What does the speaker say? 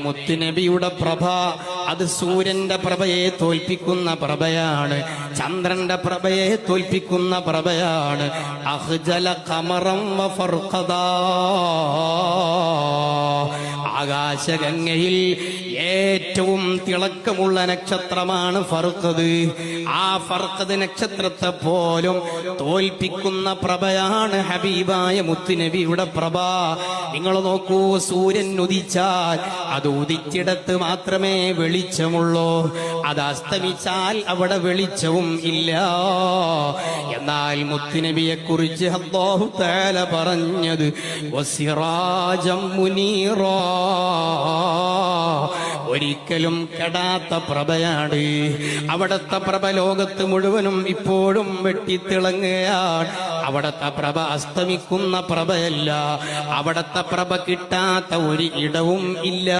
മുത്തുനബിയുടെ പ്രഭ അത് സൂര്യന്റെ പ്രഭയെ തോൽപ്പിക്കുന്ന പ്രഭയാണ്, ചന്ദ്രന്റെ പ്രഭയെ തോൽപ്പിക്കുന്ന പ്രഭയാണ്. അഹ്ജല ഖമറം വഫർഖദാ, ആകാശഗംഗയിൽ ഏറ്റവും തിളക്കമുള്ള നക്ഷത്രമാണ് ഫർഖദ്. ആ ഫർഖദ് നക്ഷത്രത്തെ പോലും തോൽപ്പിക്കുന്ന പ്രഭയാണ് ഹബീബായ മുത്തുനബിയുടെ പ്രഭ. നിങ്ങൾ നോക്കൂ, സൂര്യൻ ഉദിച്ചാൽ അത് ഉദിച്ചിടത്ത് മാത്രമേ വെളിച്ചമുള്ളൂ, അത് അസ്തമിച്ചാൽ അവിടെ വെളിച്ചവും ഇല്ല. എന്നാൽ മുത്തുനബിയെ കുറിച്ച് അല്ലാഹു തആല പറഞ്ഞത് വസിറാജം മുനീറാ, ഒരിക്കലും കെടാത്ത പ്രഭയാണ്. അവിടത്തെ പ്രഭ ലോകത്ത് മുഴുവനും ഇപ്പോഴും വെട്ടിത്തിളങ്ങുകയാണ്. അവിടത്തെ പ്രഭ അസ്തമിക്കുന്ന പ്രഭയല്ല, അവിടത്തെ പ്രഭ കിട്ടാത്ത ഒരു ഇടവും ഇല്ല.